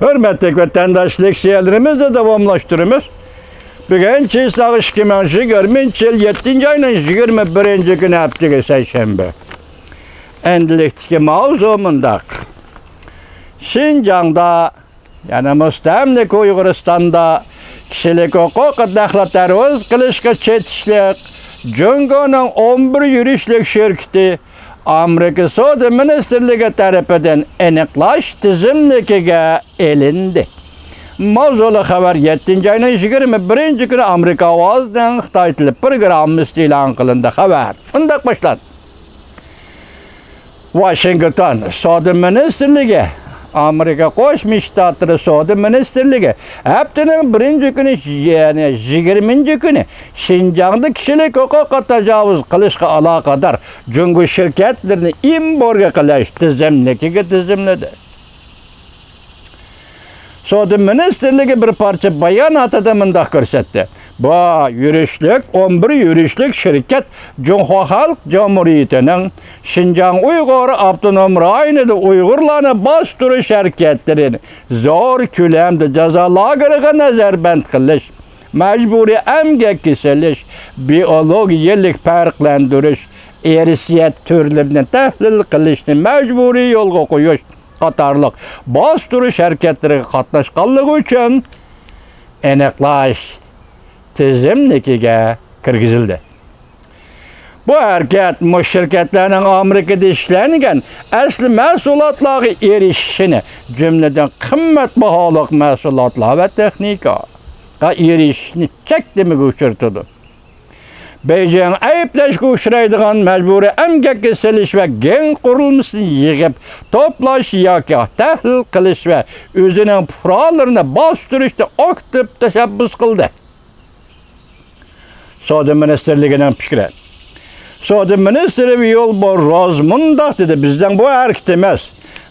Hürmetlik vatandaşlık siyerlerimizi devamlaştırımız. Bugün Çislak 2020 yıl 7. ayının 21. günü haftaga Seyşembe. Endilikdeki mavzumundaq. Şinjan'da, yani müstemlik Uyg'uristonda kishilik huquq daxlatlarimiz qilishga chetishlik Jungo'nun 11 yurishlik şirkati Amerika Savdo Ministerligi tarafidan aniqlash tizimligiga elindi. Mavzuli xabar 7. ayının 21. günü Amerika ovozidan Xitoy tili programmasi e'lon qilindi. Xabar undaq başladı. Washington Savdo Ministerligi, Amerika Qo'shma Shtatlari Savdo Ministerligi haftaning 1-kuni, yani 20 kuni Şinjan'da kishilik huquqqa tajovuz qilishga aloqador Jungo shirkatlarini importga qilish tizimladi. Savdo Ministerligi bir parça bayonotida mundaq ko'rsatdi. Bu yurishlik 11 yurishlik shirkat Junho Xalq Jamhuriyatining Şinjan Uyg'ur avtonom rayonida Uyg'urlarni bostirish harakatlarini zo'r ko'lamda jazo lageriga nazarband qilish, majburiy emgakka solish, biologiyalik farqlantirish, erisiyat turlarini tahlil qilishni majburiy yo'lga qo'yish qatorliq bostirish harakatlariga qatnashganligi uchun aniqlash tizimligiga kirgizildi. Bu harakat şirketlerin Amerika'da işlengen asli mahsulotlarga erishishini, jumladan qimmatbaho mahsulotlar va texnikaga erishishni cheklamaga uchirtdi. Beijing ayblashga uchraydigan majburiy emgakka solish va gen qurilmasini yig'ib to'plash yoki tahlil qilish va o'zining fuqarolarini bostirishda aktiv tashabbus qildi. Savdo Ministerligining fikri. Savdo Ministri Yo'lbor Rozmundaq dedi, bizden bu hareket emas.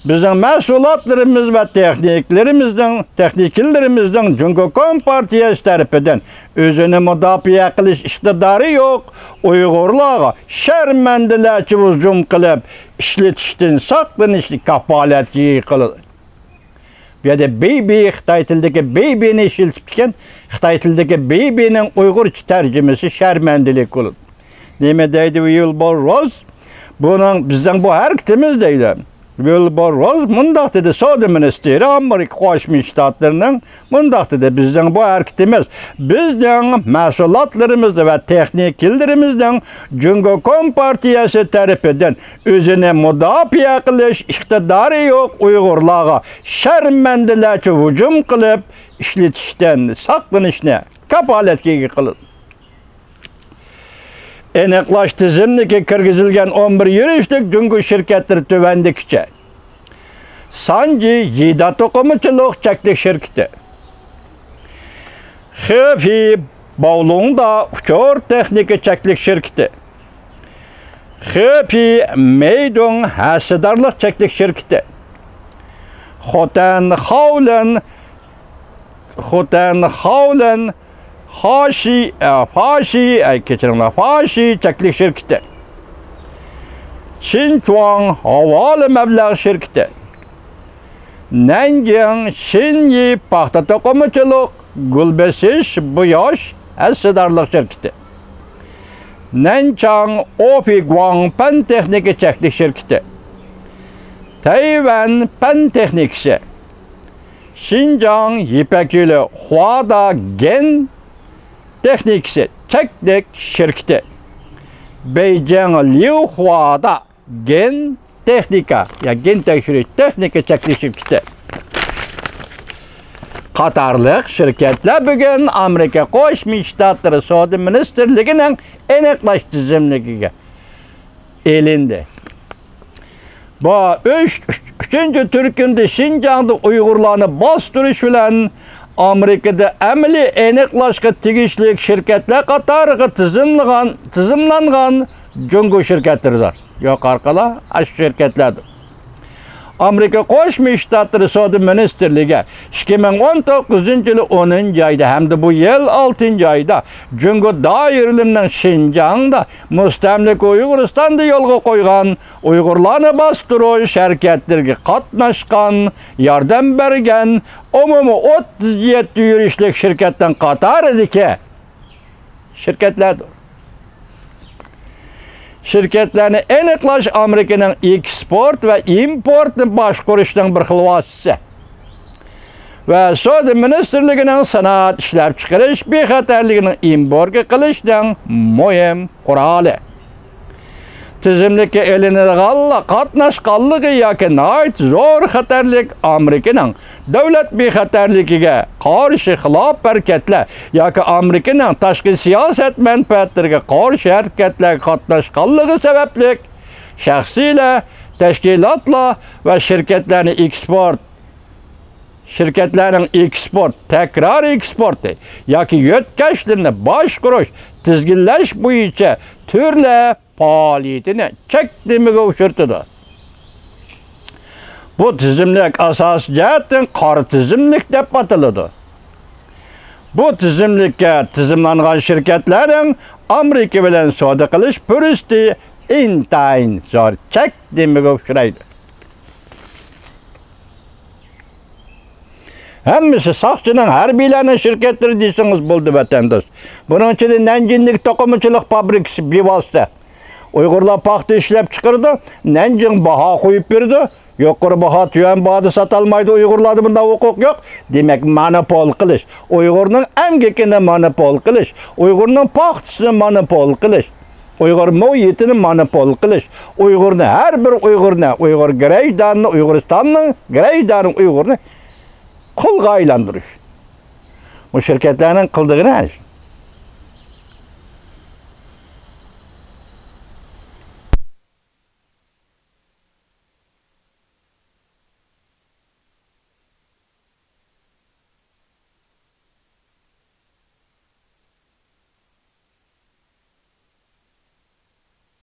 Bizden mahsulotlarimiz ve texniklerimizden Jungo Kompartiyasi tarafidan özünü müdafaa qilish iqtidori yo'q Uyg'urlarga sharmandalarcha hujum qilib ishlatishdan saqlanishni kafolatga qildi. Bu yerda baby Xitoy tilidagi babyni ishlatib ekan, Xitoy tilidagi babyning Uyg'urcha tarjimasi sharmandalik qildi. Nima deydi Yo'lbor Roz? Bunun bizden bu hareketimiz deydi. Wilbur Ross mundaq dedi, Savdo Ministeri Amerika Qo'shma Shtatlarining mundaq dedi, bizden bu hareketimiz, bizden mahsulotlarimizni va texnikalarimizni Jungo Kompartiyasi tarafidan o'zini mudofaa qilish iqtidori yo'q Uyg'urlarga sharmandalarcha hujum qilib ishlatishdan saqlanishni kafolatga qildi. Aniqlash tizimligiga kirgizilgan 11 yurishlik Jungo shirkatlari tuvandikicha. Sanji Yida to'qimachilik cheklik shirkati. Xefi Bowlungda uchur texnika cheklik shirkati. Xefi Meydong hassadarlik cheklik shirkati. Xotan Howlan Fashi cheklik shirkati. Chinchuan havoli mablag' shirkati. Nanjing Shinyi paxta to'qimachilik, gulbesish bo'yosh hassadarlik shirkati. Nanchang Ofi Guangpan texnika cheklik shirkati. Tayvan Pan texnikasi. Xinjiang Yipak yo'li Huada Gen texnikasi cheklik shirkati. Beijing Liuhuada Gen texnika, ya gen tekshirish texnika cheklik shirkati. Qatorliq shirkatlar bugun Amerika Qo'shma Shtatlari Savdo Ministerligining aniqlash tizimligiga elindi. Bu 3-chi turkunda Şinjan'da Uyg'urlarni bostirish bilan Amerika'da amaliy aniqlashga tegishli shirkatlar qatoriga tizimlangan Jungo shirkatlaridir. Yuqorqilar shu shirkatlardir. Amerika Qo'shma Shtatlari Savdo Ministerligi 2019-yili 10-oyda hamda bu yil 6-oyda Jungo doiralarining Şinjan'da mustamlik Uyg'uristonda yo'lga qo'ygan Uyg'urlarni bostirish harakatlariga qatnashgan, yordam bergan umumiy 37 yurishlik shirkatdan qatoridagi shirkatlardir. Şirketlerini aniqlash Amerikaning eksport va importni boshqarishning bir xil vositasi. Va Savdo Ministerligining sanoat ishlab chiqarish bexatarligini embargo qilishning muhim quroli. Tizimlikka elinadigan qatnashganligi yoki nihoyat zo'r xatarlik Amerikaning davlat bexatarligiga qarshi xilof harakatlar yoki Amerikaning tashqi siyosat manfaatlariga qarshi harakatlarga qatnashganligi sababli shaxsiylar, tashkilotlar va shirkatlarning eksport, takror eksporti yoki yo'tkashlarni boshqarish, tizginlash bo'yicha turli faoliyatini chekdimiga uchirtdi. Bu tizimlik asos jihatdan qora tizimlik deb ataladi. Bu tizimlikka tizimlangan shirkatlarning Amerika bilan savdo qilish fursati intayin zo'r chekdimiga uchraydi. Hammasi soqchining harbiylarning shirkatlari desangiz bo'ldi vatandosh. Buning ichida Nanjinglik to'qimachilik fabrikasi bevosita Uyg'urlar paxta ishlab chiqardi, Nanjing baho qo'yib berdi. Yuqori baho tuyan bahoda sotilmaydi, Uyg'urlarda bunda huquq yo'q. Demak, monopol qilish, Uyg'urning emgakini monopol qilish, Uyg'urning paxtasini monopol qilish, Uyg'ur muhitini monopol qilish, Uyg'urni har bir Uyg'ur graydanni, Uyg'uristonning graydanni Uyg'urni qulga aylantirish. Bu shirkatlarning qildig'ini